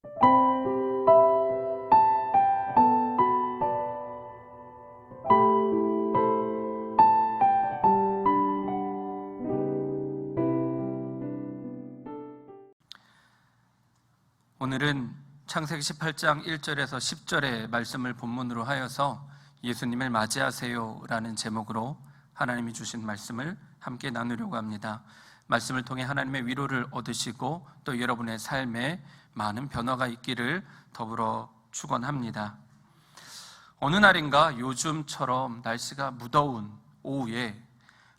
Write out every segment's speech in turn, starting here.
오늘은 창세기 18장 1절에서 10절의 말씀을 본문으로 하여서 예수님을 맞이하세요 라는 제목으로 하나님이 주신 말씀을 함께 나누려고 합니다. 말씀을 통해 하나님의 위로를 얻으시고 또 여러분의 삶에 많은 변화가 있기를 더불어 축원합니다. 어느 날인가 요즘처럼 날씨가 무더운 오후에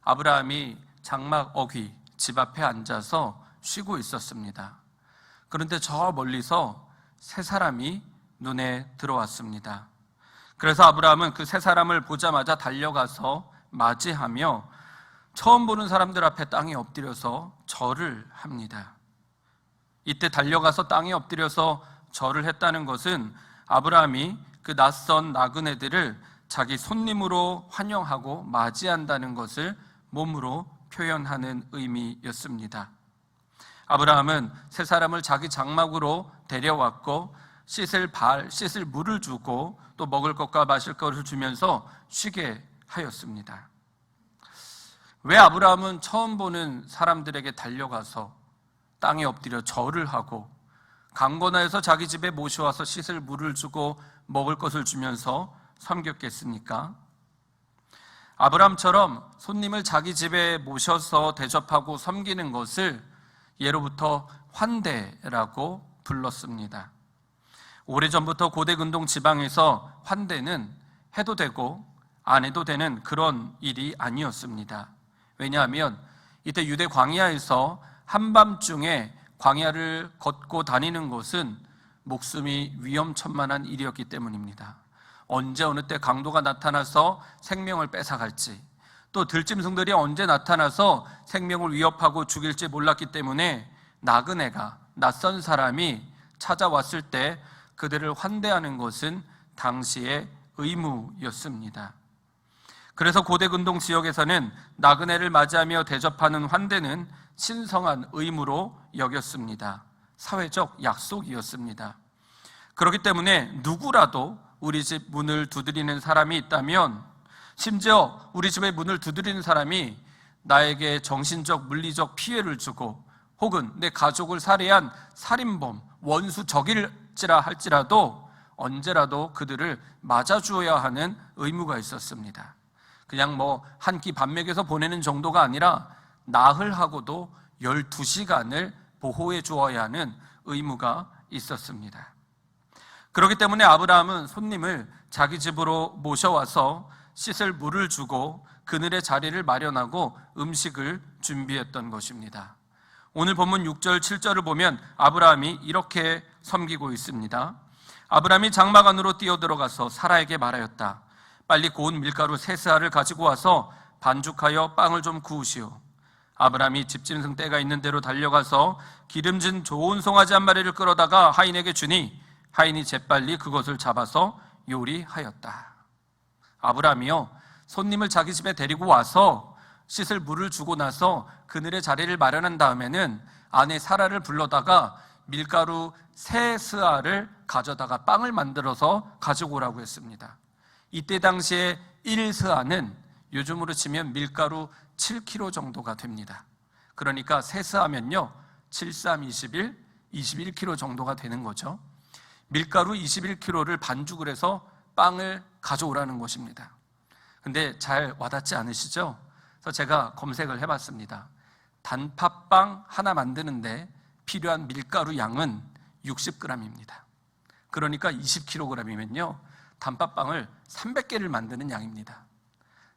아브라함이 장막 어귀 집 앞에 앉아서 쉬고 있었습니다. 그런데 저 멀리서 세 사람이 눈에 들어왔습니다. 그래서 아브라함은 그 세 사람을 보자마자 달려가서 맞이하며 처음 보는 사람들 앞에 땅에 엎드려서 절을 합니다. 이때 달려가서 땅에 엎드려서 절을 했다는 것은 아브라함이 그 낯선 나그네들을 자기 손님으로 환영하고 맞이한다는 것을 몸으로 표현하는 의미였습니다. 아브라함은 세 사람을 자기 장막으로 데려왔고 씻을 물을 주고 또 먹을 것과 마실 것을 주면서 쉬게 하였습니다. 왜 아브라함은 처음 보는 사람들에게 달려가서 땅에 엎드려 절을 하고 강권하여서 자기 집에 모셔와서 씻을 물을 주고 먹을 것을 주면서 섬겼겠습니까? 아브라함처럼 손님을 자기 집에 모셔서 대접하고 섬기는 것을 예로부터 환대라고 불렀습니다. 오래전부터 고대 근동 지방에서 환대는 해도 되고 안 해도 되는 그런 일이 아니었습니다. 왜냐하면 이때 유대 광야에서 한밤중에 광야를 걷고 다니는 것은 목숨이 위험천만한 일이었기 때문입니다. 언제 어느 때 강도가 나타나서 생명을 뺏어갈지, 또 들짐승들이 언제 나타나서 생명을 위협하고 죽일지 몰랐기 때문에 나그네가, 낯선 사람이 찾아왔을 때 그들을 환대하는 것은 당시의 의무였습니다. 그래서 고대 근동 지역에서는 나그네를 맞이하며 대접하는 환대는 신성한 의무로 여겼습니다. 사회적 약속이었습니다. 그렇기 때문에 누구라도 우리 집 문을 두드리는 사람이 있다면, 심지어 우리 집의 문을 두드리는 사람이 나에게 정신적, 물리적 피해를 주고 혹은 내 가족을 살해한 살인범, 원수, 적일지라 할지라도 언제라도 그들을 맞아주어야 하는 의무가 있었습니다. 그냥 한 끼 밥 먹여서 보내는 정도가 아니라 나흘하고도 12시간을 보호해 주어야 하는 의무가 있었습니다. 그렇기 때문에 아브라함은 손님을 자기 집으로 모셔와서 씻을 물을 주고 그늘의 자리를 마련하고 음식을 준비했던 것입니다. 오늘 본문 6절, 7절을 보면 아브라함이 이렇게 섬기고 있습니다. 아브라함이 장막 안으로 뛰어들어가서 사라에게 말하였다. 빨리 고운 밀가루 3스아를 가지고 와서 반죽하여 빵을 좀 구우시오. 아브라함이 집짐승 떼가 있는 대로 달려가서 기름진 좋은 송아지 한 마리를 끌어다가 하인에게 주니 하인이 재빨리 그것을 잡아서 요리하였다. 아브라함이요, 손님을 자기 집에 데리고 와서 씻을 물을 주고 나서 그늘의 자리를 마련한 다음에는 아내 사라를 불러다가 밀가루 3스아를 가져다가 빵을 만들어서 가지고 오라고 했습니다. 이때 당시에 1스아는 요즘으로 치면 밀가루 7kg 정도가 됩니다. 그러니까 3스아면요 7, 3, 21, 21kg 정도가 되는 거죠. 밀가루 21kg를 반죽을 해서 빵을 가져오라는 것입니다. 근데 잘 와닿지 않으시죠? 그래서 제가 검색을 해봤습니다. 단팥빵 하나 만드는데 필요한 밀가루 양은 60g입니다. 그러니까 20kg이면요 단팥빵을 300개를 만드는 양입니다.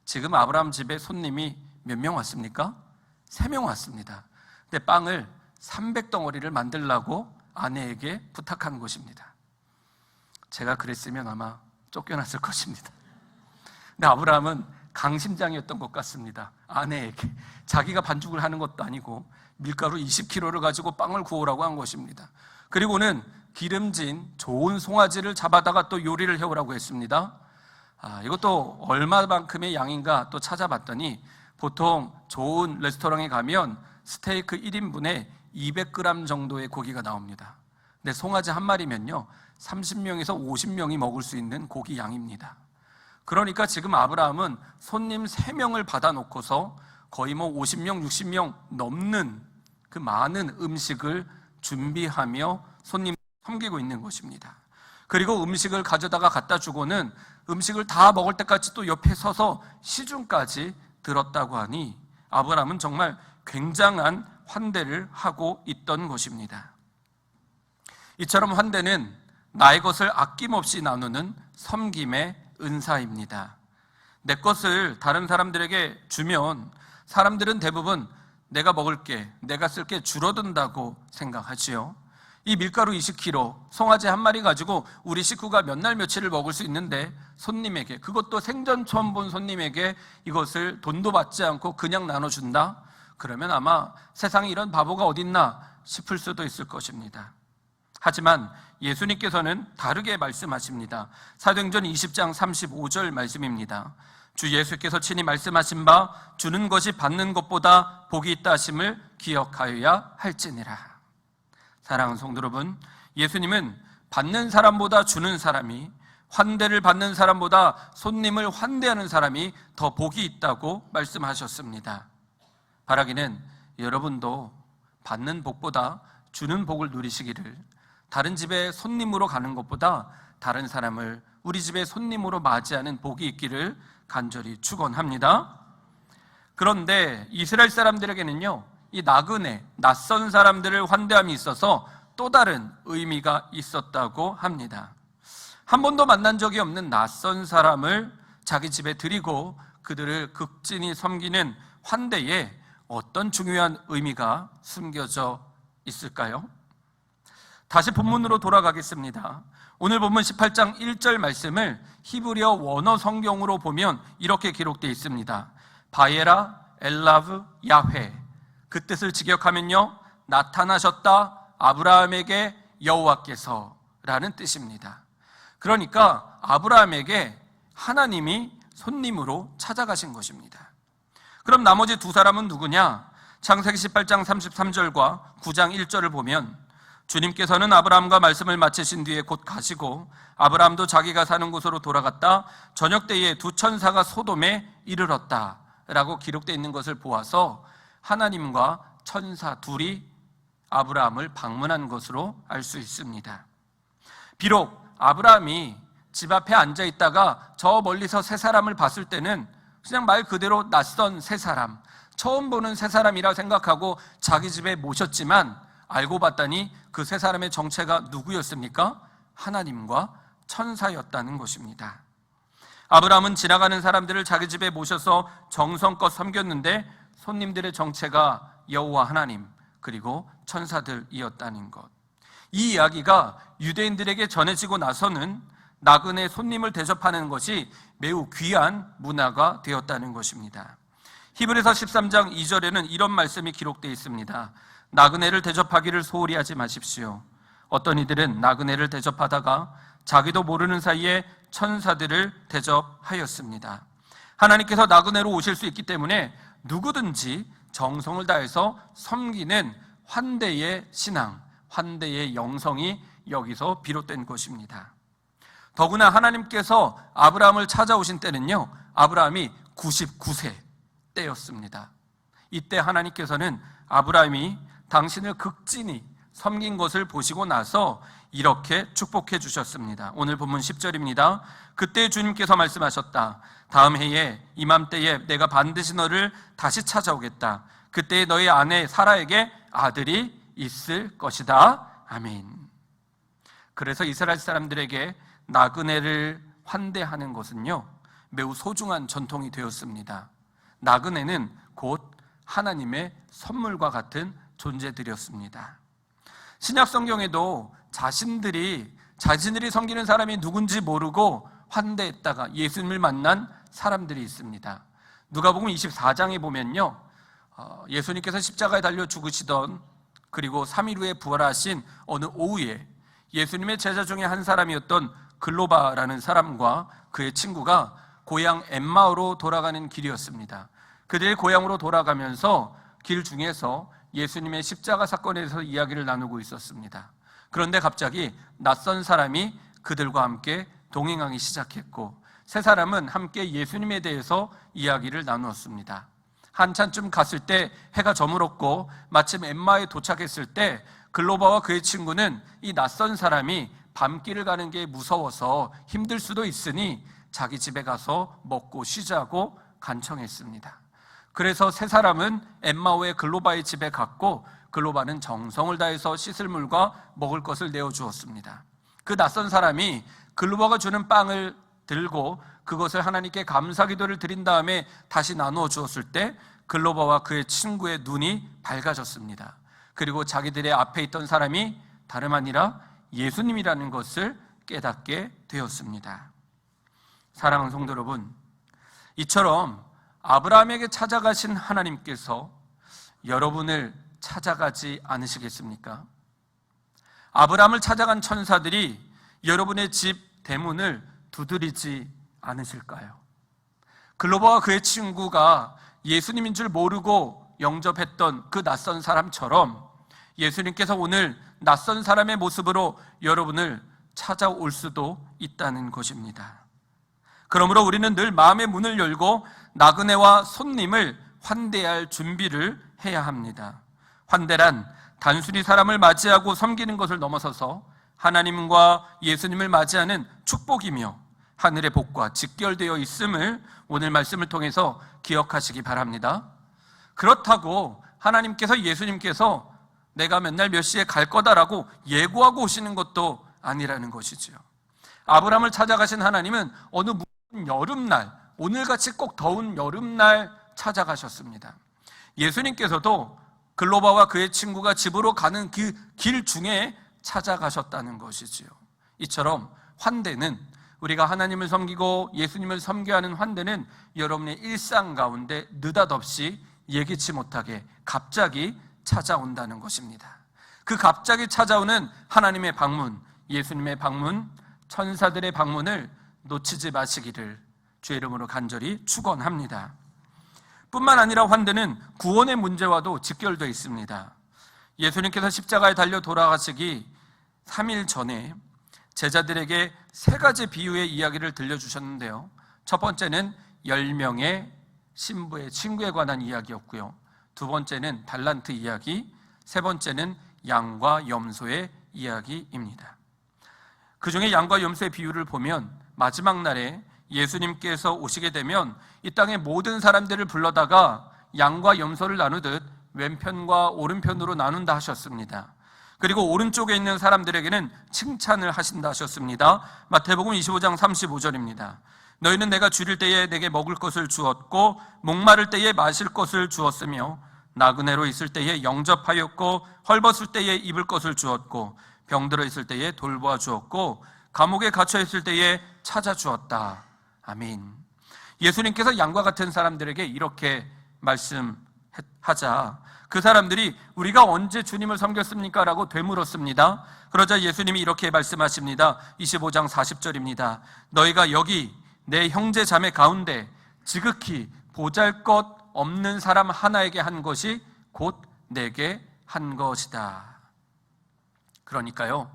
지금 아브라함 집에 손님이 몇 명 왔습니까? 3명 왔습니다. 근데 빵을 300덩어리를 만들라고 아내에게 부탁한 것입니다. 제가 그랬으면 아마 쫓겨났을 것입니다. 근데 아브라함은 강심장이었던 것 같습니다. 아내에게 자기가 반죽을 하는 것도 아니고 밀가루 20kg를 가지고 빵을 구우라고 한 것입니다. 그리고는 기름진 좋은 송아지를 잡아다가 또 요리를 해오라고 했습니다. 이것도 얼마만큼의 양인가 또 찾아봤더니 보통 좋은 레스토랑에 가면 스테이크 1인분에 200g 정도의 고기가 나옵니다. 근데 송아지 한 마리면요 30명에서 50명이 먹을 수 있는 고기 양입니다. 그러니까 지금 아브라함은 손님 3명을 받아놓고서 거의 50명, 60명 넘는 그 많은 음식을 준비하며 손님 섬기고 있는 것입니다. 그리고 음식을 가져다가 갖다 주고는 음식을 다 먹을 때까지 또 옆에 서서 시중까지 들었다고 하니 아브라함은 정말 굉장한 환대를 하고 있던 것입니다. 이처럼 환대는 나의 것을 아낌없이 나누는 섬김의 은사입니다. 내 것을 다른 사람들에게 주면 사람들은 대부분 내가 먹을게, 내가 쓸게 줄어든다고 생각하지요. 이 밀가루 20kg, 송아지 한 마리 가지고 우리 식구가 몇 날 며칠을 먹을 수 있는데 손님에게, 그것도 생전 처음 본 손님에게 이것을 돈도 받지 않고 그냥 나눠준다? 그러면 아마 세상에 이런 바보가 어딨나 싶을 수도 있을 것입니다. 하지만 예수님께서는 다르게 말씀하십니다. 사도행전 20장 35절 말씀입니다. 주 예수께서 친히 말씀하신 바 주는 것이 받는 것보다 복이 있다 하심을 기억하여야 할지니라. 사랑하는 성도 여러분, 예수님은 받는 사람보다 주는 사람이, 환대를 받는 사람보다 손님을 환대하는 사람이 더 복이 있다고 말씀하셨습니다. 바라기는 여러분도 받는 복보다 주는 복을 누리시기를, 다른 집에 손님으로 가는 것보다 다른 사람을 우리 집에 손님으로 맞이하는 복이 있기를 간절히 축원합니다. 그런데 이스라엘 사람들에게는요, 이 나그네, 낯선 사람들을 환대함이 있어서 또 다른 의미가 있었다고 합니다. 한 번도 만난 적이 없는 낯선 사람을 자기 집에 들이고 그들을 극진히 섬기는 환대에 어떤 중요한 의미가 숨겨져 있을까요? 다시 본문으로 돌아가겠습니다. 오늘 본문 18장 1절 말씀을 히브리어 원어 성경으로 보면 이렇게 기록되어 있습니다. 바에라 엘라브 야훼, 그 뜻을 직역하면요, 나타나셨다 아브라함에게 여호와께서 라는 뜻입니다. 그러니까 아브라함에게 하나님이 손님으로 찾아가신 것입니다. 그럼 나머지 두 사람은 누구냐? 창세기 18장 33절과 9장 1절을 보면 주님께서는 아브라함과 말씀을 마치신 뒤에 곧 가시고 아브라함도 자기가 사는 곳으로 돌아갔다 저녁 때에 두 천사가 소돔에 이르렀다 라고 기록되어 있는 것을 보아서 하나님과 천사 둘이 아브라함을 방문한 것으로 알 수 있습니다. 비록 아브라함이 집 앞에 앉아 있다가 저 멀리서 세 사람을 봤을 때는 그냥 말 그대로 낯선 세 사람, 처음 보는 세 사람이라 생각하고 자기 집에 모셨지만 알고 봤더니 그 세 사람의 정체가 누구였습니까? 하나님과 천사였다는 것입니다. 아브라함은 지나가는 사람들을 자기 집에 모셔서 정성껏 섬겼는데 손님들의 정체가 여호와 하나님 그리고 천사들이었다는 것. 이 이야기가 유대인들에게 전해지고 나서는 나그네 손님을 대접하는 것이 매우 귀한 문화가 되었다는 것입니다. 히브리서 13장 2절에는 이런 말씀이 기록되어 있습니다. 나그네를 대접하기를 소홀히 하지 마십시오. 어떤 이들은 나그네를 대접하다가 자기도 모르는 사이에 천사들을 대접하였습니다. 하나님께서 나그네로 오실 수 있기 때문에 누구든지 정성을 다해서 섬기는 환대의 신앙, 환대의 영성이 여기서 비롯된 것입니다. 더구나 하나님께서 아브라함을 찾아오신 때는요, 아브라함이 99세 때였습니다. 이때 하나님께서는 아브라함이 당신을 극진히 섬긴 것을 보시고 나서 이렇게 축복해 주셨습니다. 오늘 본문 10절입니다. 그때 주님께서 말씀하셨다. 다음 해에 이맘때에 내가 반드시 너를 다시 찾아오겠다. 그때 너희 아내 사라에게 아들이 있을 것이다. 아멘. 그래서 이스라엘 사람들에게 나그네를 환대하는 것은요, 매우 소중한 전통이 되었습니다. 나그네는 곧 하나님의 선물과 같은 존재들이었습니다. 신약 성경에도 자신들이 섬기는 사람이 누군지 모르고 환대했다가 예수님을 만난 사람들이 있습니다. 누가복음 24장에 보면요, 예수님께서 십자가에 달려 죽으시던 그리고 3일 후에 부활하신 어느 오후에 예수님의 제자 중에 한 사람이었던 글로바라는 사람과 그의 친구가 고향 엠마오로 돌아가는 길이었습니다. 그들이 고향으로 돌아가면서 길 중에서 예수님의 십자가 사건에 대해서 이야기를 나누고 있었습니다. 그런데 갑자기 낯선 사람이 그들과 함께 동행하기 시작했고, 세 사람은 함께 예수님에 대해서 이야기를 나누었습니다. 한참쯤 갔을 때 해가 저물었고 마침 엠마에 도착했을 때 글로바와 그의 친구는 이 낯선 사람이 밤길을 가는 게 무서워서 힘들 수도 있으니 자기 집에 가서 먹고 쉬자고 간청했습니다. 그래서 세 사람은 엠마오의 글로바의 집에 갔고, 글로바는 정성을 다해서 씻을 물과 먹을 것을 내어주었습니다. 그 낯선 사람이 글로바가 주는 빵을 들고 그것을 하나님께 감사 기도를 드린 다음에 다시 나누어 주었을 때 글로바와 그의 친구의 눈이 밝아졌습니다. 그리고 자기들의 앞에 있던 사람이 다름 아니라 예수님이라는 것을 깨닫게 되었습니다. 사랑하는 성도 여러분, 이처럼 아브라함에게 찾아가신 하나님께서 여러분을 찾아가지 않으시겠습니까? 아브라함을 찾아간 천사들이 여러분의 집 대문을 두드리지 않으실까요? 글로바와 그의 친구가 예수님인 줄 모르고 영접했던 그 낯선 사람처럼 예수님께서 오늘 낯선 사람의 모습으로 여러분을 찾아올 수도 있다는 것입니다. 그러므로 우리는 늘 마음의 문을 열고 나그네와 손님을 환대할 준비를 해야 합니다. 환대란 단순히 사람을 맞이하고 섬기는 것을 넘어서서 하나님과 예수님을 맞이하는 축복이며 하늘의 복과 직결되어 있음을 오늘 말씀을 통해서 기억하시기 바랍니다. 그렇다고 하나님께서, 예수님께서 내가 맨날 몇 시에 갈 거다라고 예고하고 오시는 것도 아니라는 것이지요. 아브라함을 찾아가신 하나님은 어느 여름날, 오늘같이 꼭 더운 여름날 찾아가셨습니다. 예수님께서도 글로바와 그의 친구가 집으로 가는 그 길 중에 찾아가셨다는 것이지요. 이처럼 환대는, 우리가 하나님을 섬기고 예수님을 섬겨야 하는 환대는 여러분의 일상 가운데 느닷없이 예기치 못하게 갑자기 찾아온다는 것입니다. 그 갑자기 찾아오는 하나님의 방문, 예수님의 방문, 천사들의 방문을 놓치지 마시기를 주의 이름으로 간절히 축원합니다. 뿐만 아니라 환대는 구원의 문제와도 직결되어 있습니다. 예수님께서 십자가에 달려 돌아가시기 3일 전에 제자들에게 세 가지 비유의 이야기를 들려주셨는데요. 첫 번째는 10명의 신부의 친구에 관한 이야기였고요. 두 번째는 달란트 이야기, 세 번째는 양과 염소의 이야기입니다. 그 중에 양과 염소의 비유를 보면 마지막 날에 예수님께서 오시게 되면 이 땅의 모든 사람들을 불러다가 양과 염소를 나누듯 왼편과 오른편으로 나눈다 하셨습니다. 그리고 오른쪽에 있는 사람들에게는 칭찬을 하신다 하셨습니다. 마태복음 25장 35절입니다. 너희는 내가 줄일 때에 내게 먹을 것을 주었고 목마를 때에 마실 것을 주었으며 나그네로 있을 때에 영접하였고 헐벗을 때에 입을 것을 주었고 병들어 있을 때에 돌보아 주었고 감옥에 갇혀 있을 때에 찾아주었다. 아멘. 예수님께서 양과 같은 사람들에게 이렇게 말씀하자 그 사람들이 우리가 언제 주님을 섬겼습니까? 라고 되물었습니다. 그러자 예수님이 이렇게 말씀하십니다. 25장 40절입니다. 너희가 여기 내 형제 자매 가운데 지극히 보잘것 없는 사람 하나에게 한 것이 곧 내게 한 것이다. 그러니까요,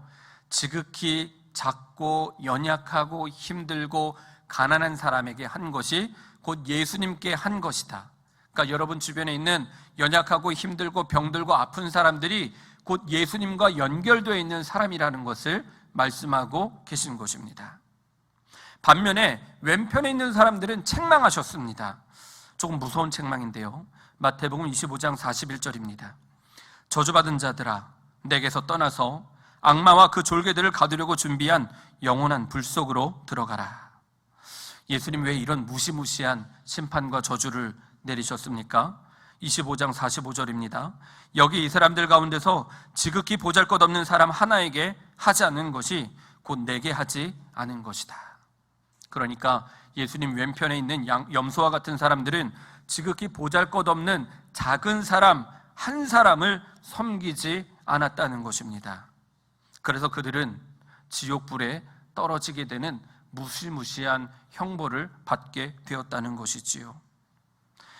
지극히 작고 연약하고 힘들고 가난한 사람에게 한 것이 곧 예수님께 한 것이다. 그러니까 여러분 주변에 있는 연약하고 힘들고 병들고 아픈 사람들이 곧 예수님과 연결되어 있는 사람이라는 것을 말씀하고 계신 것입니다. 반면에 왼편에 있는 사람들은 책망하셨습니다. 조금 무서운 책망인데요. 마태복음 25장 41절입니다. 저주받은 자들아, 내게서 떠나서 악마와 그 졸개들을 가두려고 준비한 영원한 불 속으로 들어가라. 예수님 왜 이런 무시무시한 심판과 저주를 내리셨습니까? 25장 45절입니다. 여기 이 사람들 가운데서 지극히 보잘것없는 사람 하나에게 하지 않는 것이 곧 내게 하지 않은 것이다. 그러니까 예수님 왼편에 있는 염소와 같은 사람들은 지극히 보잘것없는 작은 사람 한 사람을 섬기지 않았다는 것입니다. 그래서 그들은 지옥불에 떨어지게 되는 무시무시한 형벌을 받게 되었다는 것이지요.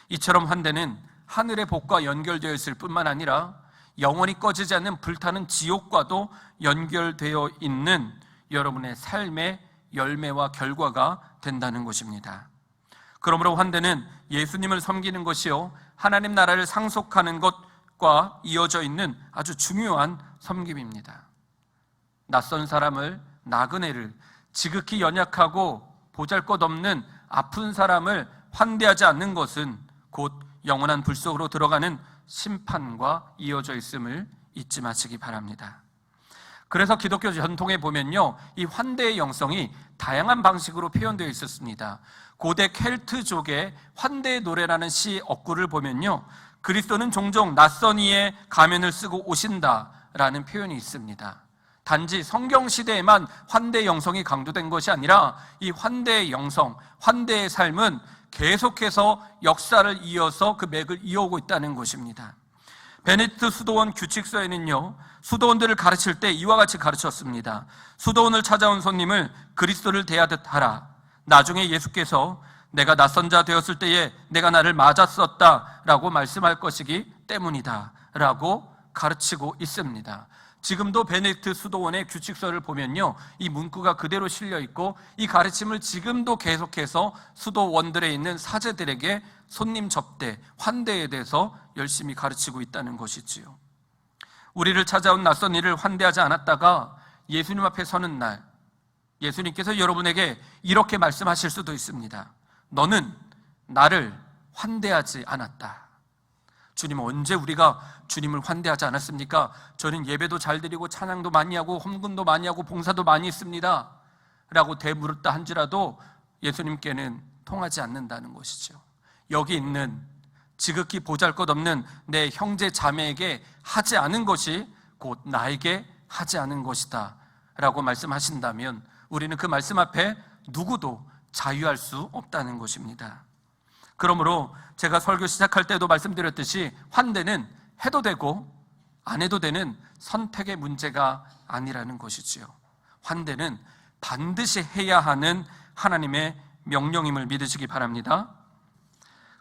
이처럼 환대는 하늘의 복과 연결되어 있을 뿐만 아니라 영원히 꺼지지 않는 불타는 지옥과도 연결되어 있는 여러분의 삶의 열매와 결과가 된다는 것입니다. 그러므로 환대는 예수님을 섬기는 것이요 하나님 나라를 상속하는 것과 이어져 있는 아주 중요한 섬김입니다. 낯선 사람을, 나그네를, 지극히 연약하고 보잘것없는 아픈 사람을 환대하지 않는 것은 곧 영원한 불 속으로 들어가는 심판과 이어져 있음을 잊지 마시기 바랍니다. 그래서 기독교 전통에 보면요, 이 환대의 영성이 다양한 방식으로 표현되어 있었습니다. 고대 켈트족의 환대의 노래라는 시 억구를 보면요, 그리스도는 종종 낯선 이의 가면을 쓰고 오신다라는 표현이 있습니다. 단지 성경 시대에만 환대의 영성이 강조된 것이 아니라 이 환대의 영성, 환대의 삶은 계속해서 역사를 이어서 그 맥을 이어오고 있다는 것입니다. 베네딕트 수도원 규칙서에는요, 수도원들을 가르칠 때 이와 같이 가르쳤습니다. 수도원을 찾아온 손님을 그리스도를 대하듯 하라. 나중에 예수께서 내가 낯선 자 되었을 때에 내가 나를 맞았었다 라고 말씀할 것이기 때문이다 라고 가르치고 있습니다. 지금도 베네딕트 수도원의 규칙서를 보면요, 이 문구가 그대로 실려 있고 이 가르침을 지금도 계속해서 수도원들에 있는 사제들에게 손님 접대, 환대에 대해서 열심히 가르치고 있다는 것이지요. 우리를 찾아온 낯선 이를 환대하지 않았다가 예수님 앞에 서는 날, 예수님께서 여러분에게 이렇게 말씀하실 수도 있습니다. 너는 나를 환대하지 않았다. 주님, 언제 우리가 주님을 환대하지 않았습니까? 저는 예배도 잘 드리고 찬양도 많이 하고 헌금도 많이 하고 봉사도 많이 했습니다 라고 되물었다 한지라도 예수님께는 통하지 않는다는 것이죠. 여기 있는 지극히 보잘것없는 내 형제 자매에게 하지 않은 것이 곧 나에게 하지 않은 것이다 라고 말씀하신다면 우리는 그 말씀 앞에 누구도 자유할 수 없다는 것입니다. 그러므로 제가 설교 시작할 때도 말씀드렸듯이 환대는 해도 되고 안 해도 되는 선택의 문제가 아니라는 것이지요. 환대는 반드시 해야 하는 하나님의 명령임을 믿으시기 바랍니다.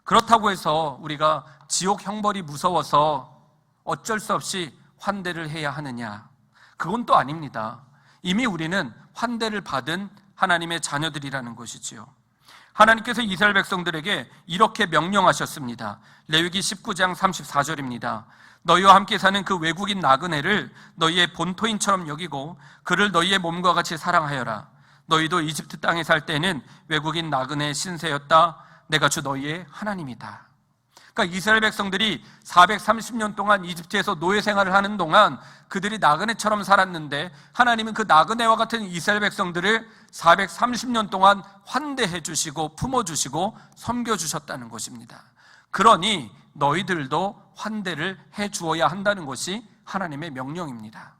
그렇다고 해서 우리가 지옥 형벌이 무서워서 어쩔 수 없이 환대를 해야 하느냐? 그건 또 아닙니다. 이미 우리는 환대를 받은 하나님의 자녀들이라는 것이지요. 하나님께서 이스라엘 백성들에게 이렇게 명령하셨습니다. 레위기 19장 34절입니다. 너희와 함께 사는 그 외국인 나그네를 너희의 본토인처럼 여기고 그를 너희의 몸과 같이 사랑하여라. 너희도 이집트 땅에 살 때는 외국인 나그네의 신세였다. 내가 주 너희의 하나님이다. 그러니까 이스라엘 백성들이 430년 동안 이집트에서 노예 생활을 하는 동안 그들이 나그네처럼 살았는데 하나님은 그 나그네와 같은 이스라엘 백성들을 430년 동안 환대해 주시고 품어주시고 섬겨주셨다는 것입니다. 그러니 너희들도 환대를 해 주어야 한다는 것이 하나님의 명령입니다.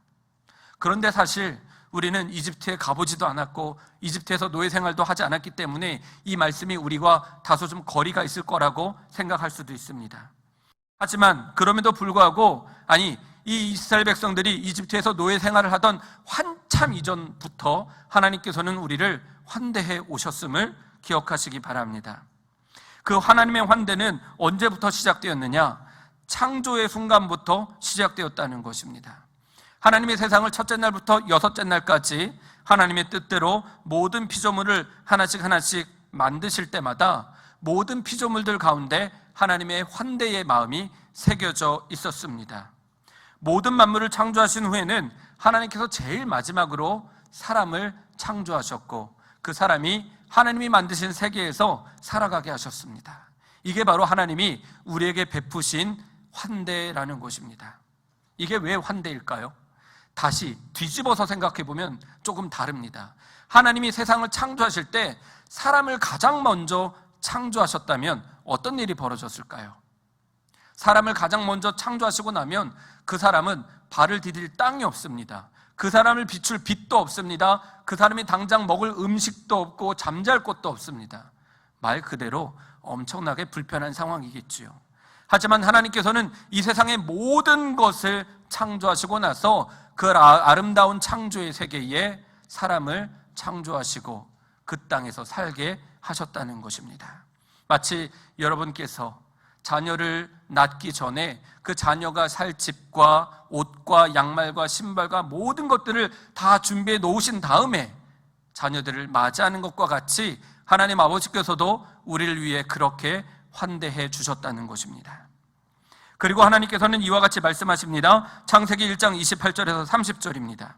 그런데 사실 우리는 이집트에 가보지도 않았고 이집트에서 노예 생활도 하지 않았기 때문에 이 말씀이 우리와 다소 좀 거리가 있을 거라고 생각할 수도 있습니다. 하지만 그럼에도 불구하고 이 이스라엘 백성들이 이집트에서 노예 생활을 하던 한참 이전부터 하나님께서는 우리를 환대해 오셨음을 기억하시기 바랍니다. 그 하나님의 환대는 언제부터 시작되었느냐? 창조의 순간부터 시작되었다는 것입니다. 하나님의 세상을 첫째 날부터 여섯째 날까지 하나님의 뜻대로 모든 피조물을 하나씩 만드실 때마다 모든 피조물들 가운데 하나님의 환대의 마음이 새겨져 있었습니다. 모든 만물을 창조하신 후에는 하나님께서 제일 마지막으로 사람을 창조하셨고 그 사람이 하나님이 만드신 세계에서 살아가게 하셨습니다. 이게 바로 하나님이 우리에게 베푸신 환대라는 것입니다. 이게 왜 환대일까요? 다시 뒤집어서 생각해 보면 조금 다릅니다. 하나님이 세상을 창조하실 때 사람을 가장 먼저 창조하셨다면 어떤 일이 벌어졌을까요? 사람을 가장 먼저 창조하시고 나면 그 사람은 발을 디딜 땅이 없습니다. 그 사람을 비출 빛도 없습니다. 그 사람이 당장 먹을 음식도 없고 잠잘 곳도 없습니다. 말 그대로 엄청나게 불편한 상황이겠지요. 하지만 하나님께서는 이 세상의 모든 것을 창조하시고 나서 그 아름다운 창조의 세계에 사람을 창조하시고 그 땅에서 살게 하셨다는 것입니다. 마치 여러분께서 자녀를 낳기 전에 그 자녀가 살 집과 옷과 양말과 신발과 모든 것들을 다 준비해 놓으신 다음에 자녀들을 맞이하는 것과 같이 하나님 아버지께서도 우리를 위해 그렇게 환대해 주셨다는 것입니다. 그리고 하나님께서는 이와 같이 말씀하십니다. 창세기 1장 28절에서 30절입니다.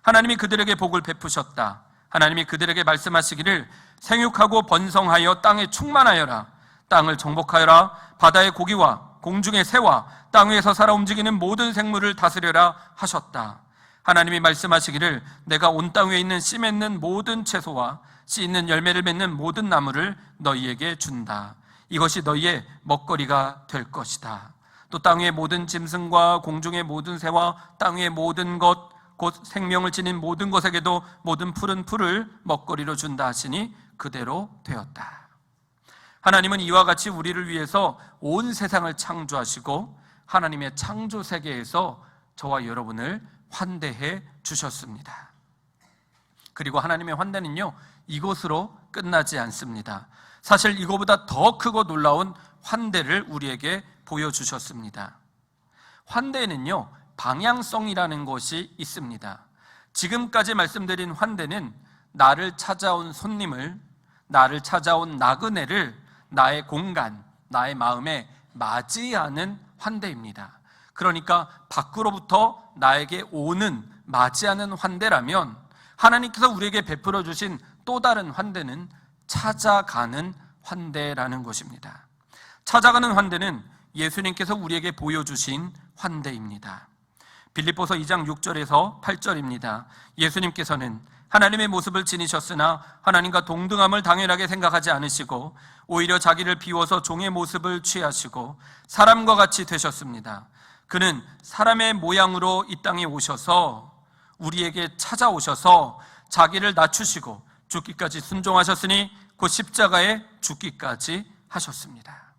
하나님이 그들에게 복을 베푸셨다. 하나님이 그들에게 말씀하시기를 생육하고 번성하여 땅에 충만하여라. 땅을 정복하여라. 바다의 고기와 공중의 새와 땅 위에서 살아 움직이는 모든 생물을 다스려라 하셨다. 하나님이 말씀하시기를 내가 온 땅 위에 있는 씨 맺는 모든 채소와 씨 있는 열매를 맺는 모든 나무를 너희에게 준다. 이것이 너희의 먹거리가 될 것이다. 또 땅 위의 모든 짐승과 공중의 모든 새와 땅 위의 모든 것 곧 생명을 지닌 모든 것에게도 모든 푸른 풀을 먹거리로 준다 하시니 그대로 되었다. 하나님은 이와 같이 우리를 위해서 온 세상을 창조하시고 하나님의 창조 세계에서 저와 여러분을 환대해 주셨습니다. 그리고 하나님의 환대는요, 이것으로 끝나지 않습니다. 사실 이거보다 더 크고 놀라운 환대를 우리에게 보여주셨습니다. 환대에는요, 방향성이라는 것이 있습니다. 지금까지 말씀드린 환대는 나를 찾아온 손님을, 나를 찾아온 나그네를 나의 공간, 나의 마음에 맞이하는 환대입니다. 그러니까 밖으로부터 나에게 오는, 맞이하는 환대라면 하나님께서 우리에게 베풀어 주신 또 다른 환대는 찾아가는 환대라는 것입니다. 찾아가는 환대는 예수님께서 우리에게 보여주신 환대입니다. 빌립보서 2장 6절에서 8절입니다. 예수님께서는 하나님의 모습을 지니셨으나 하나님과 동등함을 당연하게 생각하지 않으시고 오히려 자기를 비워서 종의 모습을 취하시고 사람과 같이 되셨습니다. 그는 사람의 모양으로 이 땅에 오셔서 우리에게 찾아오셔서 자기를 낮추시고 죽기까지 순종하셨으니 곧 십자가에 죽기까지 하셨습니다.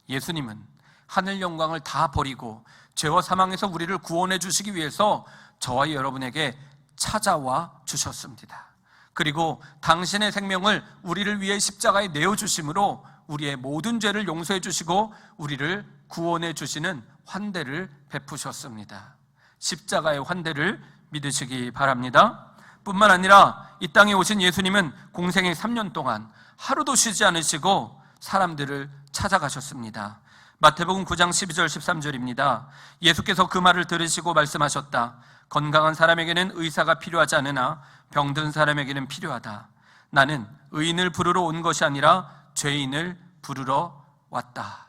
예수님은 하늘 영광을 다 버리고 죄와 사망에서 우리를 구원해 주시기 위해서 저와 여러분에게 찾아와 주셨습니다. 그리고 당신의 생명을 우리를 위해 십자가에 내어주심으로 우리의 모든 죄를 용서해 주시고 우리를 구원해 주시는 환대를 베푸셨습니다. 십자가의 환대를 믿으시기 바랍니다. 뿐만 아니라 이 땅에 오신 예수님은 공생의 3년 동안 하루도 쉬지 않으시고 사람들을 찾아가셨습니다. 마태복음 9장 12절 13절입니다. 예수께서 그 말을 들으시고 말씀하셨다. 건강한 사람에게는 의사가 필요하지 않으나 병든 사람에게는 필요하다. 나는 의인을 부르러 온 것이 아니라 죄인을 부르러 왔다.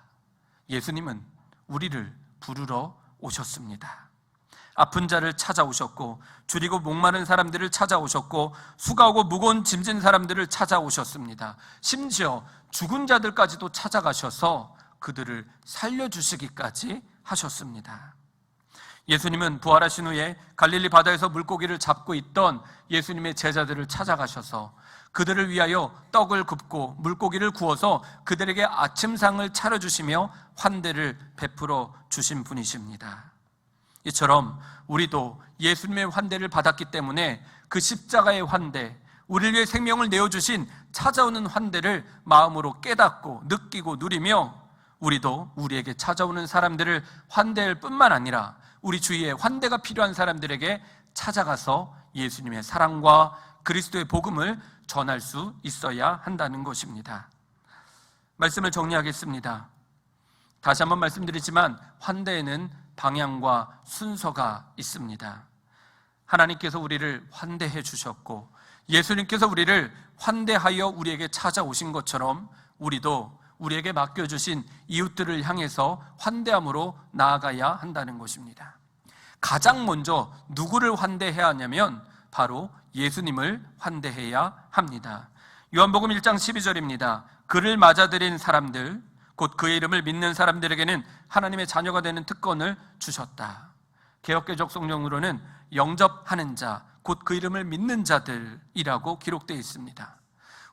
예수님은 우리를 부르러 오셨습니다. 아픈 자를 찾아오셨고 줄이고 목마른 사람들을 찾아오셨고 수고하고 무거운 짐진 사람들을 찾아오셨습니다. 심지어 죽은 자들까지도 찾아가셔서 그들을 살려주시기까지 하셨습니다. 예수님은 부활하신 후에 갈릴리 바다에서 물고기를 잡고 있던 예수님의 제자들을 찾아가셔서 그들을 위하여 떡을 굽고 물고기를 구워서 그들에게 아침상을 차려주시며 환대를 베풀어 주신 분이십니다. 이처럼 우리도 예수님의 환대를 받았기 때문에 그 십자가의 환대, 우리를 위해 생명을 내어주신 찾아오는 환대를 마음으로 깨닫고 느끼고 누리며 우리도 우리에게 찾아오는 사람들을 환대할 뿐만 아니라 우리 주위에 환대가 필요한 사람들에게 찾아가서 예수님의 사랑과 그리스도의 복음을 전할 수 있어야 한다는 것입니다. 말씀을 정리하겠습니다. 다시 한번 말씀드리지만 환대에는 방향과 순서가 있습니다. 하나님께서 우리를 환대해 주셨고 예수님께서 우리를 환대하여 우리에게 찾아오신 것처럼 우리도 우리에게 맡겨주신 이웃들을 향해서 환대함으로 나아가야 한다는 것입니다. 가장 먼저 누구를 환대해야 하냐면 바로 예수님을 환대해야 합니다. 요한복음 1장 12절입니다. 그를 맞아들인 사람들 곧 그의 이름을 믿는 사람들에게는 하나님의 자녀가 되는 특권을 주셨다. 개역개적 성경으로는 영접하는 자 곧 그 이름을 믿는 자들이라고 기록되어 있습니다.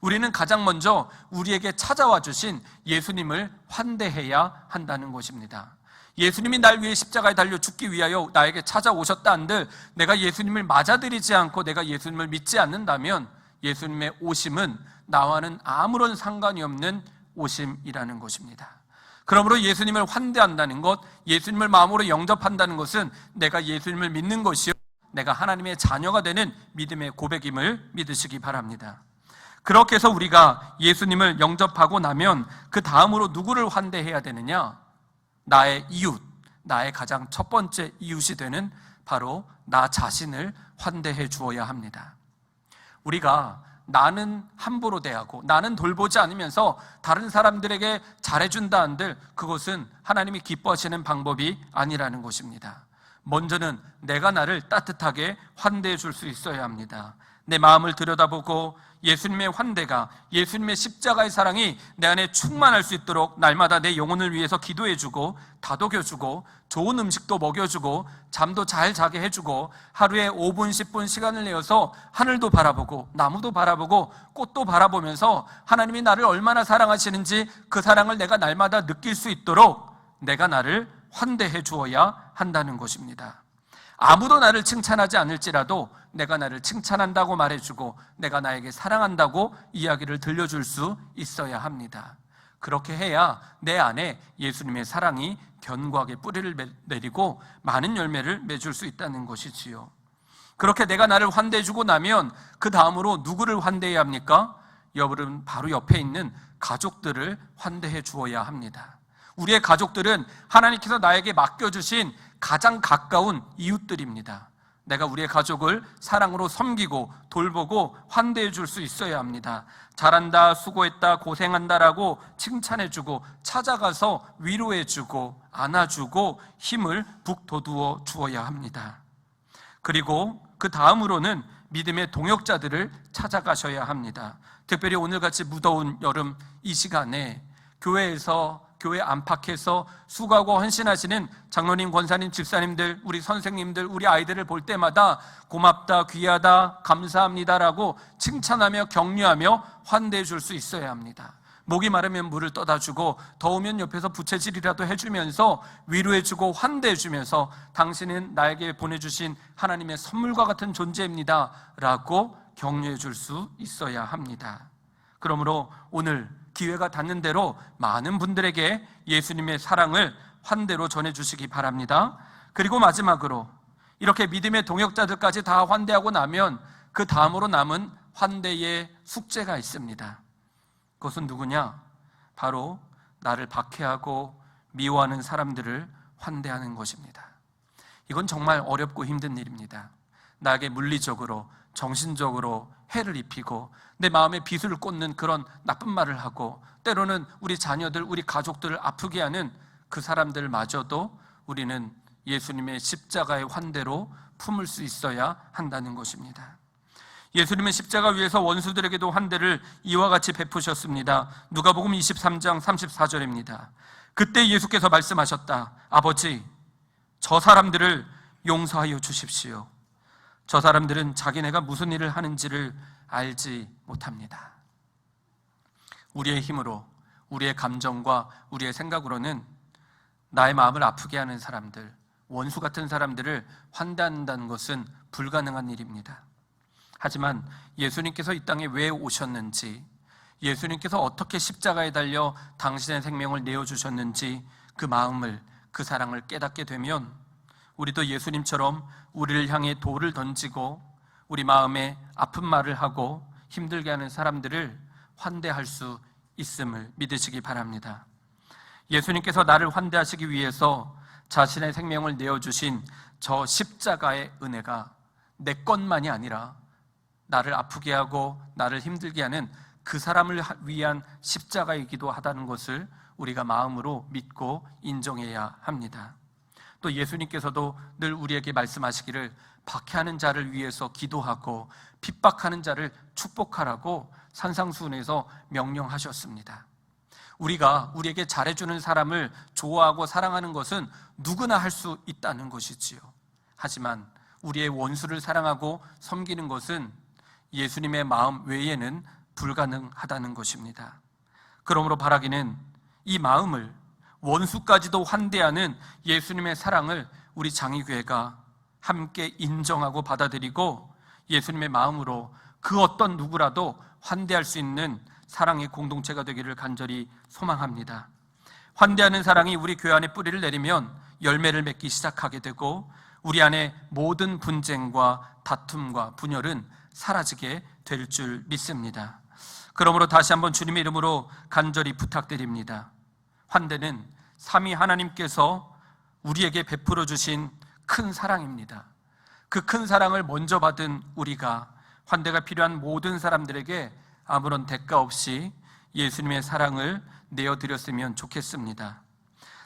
우리는 가장 먼저 우리에게 찾아와 주신 예수님을 환대해야 한다는 것입니다. 예수님이 날 위해 십자가에 달려 죽기 위하여 나에게 찾아오셨다 한들 내가 예수님을 맞아들이지 않고 내가 예수님을 믿지 않는다면 예수님의 오심은 나와는 아무런 상관이 없는 오심이라는 것입니다. 그러므로 예수님을 환대한다는 것, 예수님을 마음으로 영접한다는 것은 내가 예수님을 믿는 것이요, 내가 하나님의 자녀가 되는 믿음의 고백임을 믿으시기 바랍니다. 그렇게 해서 우리가 예수님을 영접하고 나면 그 다음으로 누구를 환대해야 되느냐? 나의 이웃, 나의 가장 첫 번째 이웃이 되는 바로 나 자신을 환대해 주어야 합니다. 우리가 나는 함부로 대하고 나는 돌보지 않으면서 다른 사람들에게 잘해준다 한들 그것은 하나님이 기뻐하시는 방법이 아니라는 것입니다. 먼저는 내가 나를 따뜻하게 환대해 줄 수 있어야 합니다. 내 마음을 들여다보고 예수님의 환대가, 예수님의 십자가의 사랑이 내 안에 충만할 수 있도록 날마다 내 영혼을 위해서 기도해주고 다독여주고 좋은 음식도 먹여주고 잠도 잘 자게 해주고 하루에 5분 10분 시간을 내어서 하늘도 바라보고 나무도 바라보고 꽃도 바라보면서 하나님이 나를 얼마나 사랑하시는지 그 사랑을 내가 날마다 느낄 수 있도록 내가 나를 환대해 주어야 한다는 것입니다. 아무도 나를 칭찬하지 않을지라도 내가 나를 칭찬한다고 말해주고 내가 나에게 사랑한다고 이야기를 들려줄 수 있어야 합니다. 그렇게 해야 내 안에 예수님의 사랑이 견고하게 뿌리를 내리고 많은 열매를 맺을 수 있다는 것이지요. 그렇게 내가 나를 환대해주고 나면 그 다음으로 누구를 환대해야 합니까? 여러분, 바로 옆에 있는 가족들을 환대해 주어야 합니다. 우리의 가족들은 하나님께서 나에게 맡겨주신 가장 가까운 이웃들입니다. 내가 우리의 가족을 사랑으로 섬기고 돌보고 환대해 줄 수 있어야 합니다. 잘한다, 수고했다, 고생한다라고 칭찬해주고 찾아가서 위로해주고 안아주고 힘을 북돋워 주어야 합니다. 그리고 그 다음으로는 믿음의 동역자들을 찾아가셔야 합니다. 특별히 오늘같이 무더운 여름 이 시간에 교회 안팎에서 수고하고 헌신하시는 장로님, 권사님, 집사님들, 우리 선생님들, 우리 아이들을 볼 때마다 고맙다, 귀하다, 감사합니다라고 칭찬하며 격려하며 환대해 줄 수 있어야 합니다. 목이 마르면 물을 떠다 주고 더우면 옆에서 부채질이라도 해주면서 위로해 주고 환대해 주면서 당신은 나에게 보내주신 하나님의 선물과 같은 존재입니다 라고 격려해 줄 수 있어야 합니다. 그러므로 오늘 기회가 닿는 대로 많은 분들에게 예수님의 사랑을 환대로 전해주시기 바랍니다. 그리고 마지막으로 이렇게 믿음의 동역자들까지 다 환대하고 나면 그 다음으로 남은 환대의 숙제가 있습니다. 그것은 누구냐? 바로 나를 박해하고 미워하는 사람들을 환대하는 것입니다. 이건 정말 어렵고 힘든 일입니다. 나에게 물리적으로, 정신적으로 해를 입히고 내 마음에 비수를 꽂는 그런 나쁜 말을 하고 때로는 우리 자녀들, 우리 가족들을 아프게 하는 그 사람들마저도 우리는 예수님의 십자가의 환대로 품을 수 있어야 한다는 것입니다. 예수님은 십자가 위에서 원수들에게도 환대를 이와 같이 베푸셨습니다. 누가복음 23장 34절입니다. 그때 예수께서 말씀하셨다. 아버지, 저 사람들을 용서하여 주십시오. 저 사람들은 자기네가 무슨 일을 하는지를 알지 못합니다. 우리의 힘으로, 우리의 감정과 우리의 생각으로는 나의 마음을 아프게 하는 사람들, 원수 같은 사람들을 환대한다는 것은 불가능한 일입니다. 하지만 예수님께서 이 땅에 왜 오셨는지, 예수님께서 어떻게 십자가에 달려 당신의 생명을 내어주셨는지 그 마음을, 그 사랑을 깨닫게 되면 우리도 예수님처럼 우리를 향해 돌을 던지고 우리 마음에 아픈 말을 하고 힘들게 하는 사람들을 환대할 수 있음을 믿으시기 바랍니다. 예수님께서 나를 환대하시기 위해서 자신의 생명을 내어주신 저 십자가의 은혜가 내 것만이 아니라 나를 아프게 하고 나를 힘들게 하는 그 사람을 위한 십자가이기도 하다는 것을 우리가 마음으로 믿고 인정해야 합니다. 또 예수님께서도 늘 우리에게 말씀하시기를 박해하는 자를 위해서 기도하고 핍박하는 자를 축복하라고 산상수훈에서 명령하셨습니다. 우리가 우리에게 잘해주는 사람을 좋아하고 사랑하는 것은 누구나 할 수 있다는 것이지요. 하지만 우리의 원수를 사랑하고 섬기는 것은 예수님의 마음 외에는 불가능하다는 것입니다. 그러므로 바라기는 이 마음을, 원수까지도 환대하는 예수님의 사랑을 우리 장의교회가 함께 인정하고 받아들이고 예수님의 마음으로 그 어떤 누구라도 환대할 수 있는 사랑의 공동체가 되기를 간절히 소망합니다. 환대하는 사랑이 우리 교회 안에 뿌리를 내리면 열매를 맺기 시작하게 되고 우리 안에 모든 분쟁과 다툼과 분열은 사라지게 될 줄 믿습니다. 그러므로 다시 한번 주님의 이름으로 간절히 부탁드립니다. 환대는 삼위 하나님께서 우리에게 베풀어 주신 큰 사랑입니다. 그 큰 사랑을 먼저 받은 우리가 환대가 필요한 모든 사람들에게 아무런 대가 없이 예수님의 사랑을 내어드렸으면 좋겠습니다.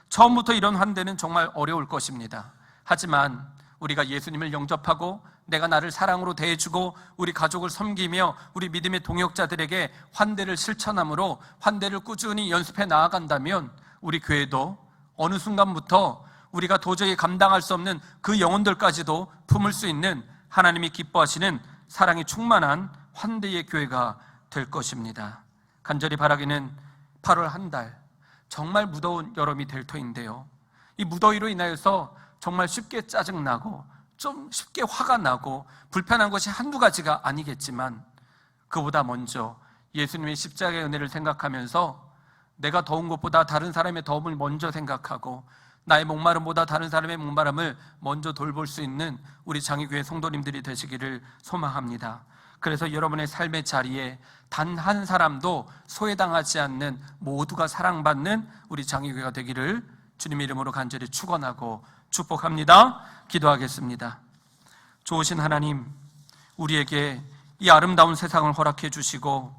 처음부터 이런 환대는 정말 어려울 것입니다. 하지만 우리가 예수님을 영접하고 내가 나를 사랑으로 대해주고 우리 가족을 섬기며 우리 믿음의 동역자들에게 환대를 실천함으로 환대를 꾸준히 연습해 나아간다면 우리 교회도 어느 순간부터 우리가 도저히 감당할 수 없는 그 영혼들까지도 품을 수 있는 하나님이 기뻐하시는 사랑이 충만한 환대의 교회가 될 것입니다. 간절히 바라기는 8월 한 달 정말 무더운 여름이 될 터인데요, 이 무더위로 인하여서 정말 쉽게 짜증나고 좀 쉽게 화가 나고 불편한 것이 한두 가지가 아니겠지만 그보다 먼저 예수님의 십자가의 은혜를 생각하면서 내가 더운 것보다 다른 사람의 더움을 먼저 생각하고 나의 목마름보다 다른 사람의 목마름을 먼저 돌볼 수 있는 우리 장애교회 성도님들이 되시기를 소망합니다. 그래서 여러분의 삶의 자리에 단 한 사람도 소외당하지 않는 모두가 사랑받는 우리 장애교회가 되기를 주님의 이름으로 간절히 축원하고 축복합니다. 기도하겠습니다. 좋으신 하나님, 우리에게 이 아름다운 세상을 허락해 주시고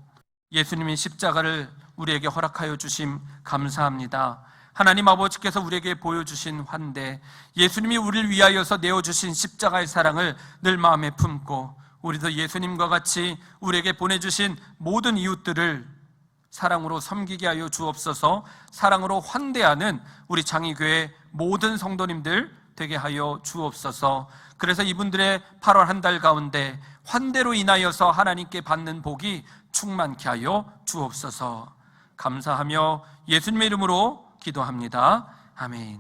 예수님의 십자가를 우리에게 허락하여 주심 감사합니다. 하나님 아버지께서 우리에게 보여주신 환대, 예수님이 우리를 위하여서 내어주신 십자가의 사랑을 늘 마음에 품고 우리도 예수님과 같이 우리에게 보내주신 모든 이웃들을 사랑으로 섬기게 하여 주옵소서. 사랑으로 환대하는 우리 장의교회 모든 성도님들 되게 하여 주옵소서. 그래서 이분들의 8월 한 달 가운데 환대로 인하여서 하나님께 받는 복이 충만케 하여 주옵소서. 감사하며 예수님의 이름으로 기도합니다. 아멘.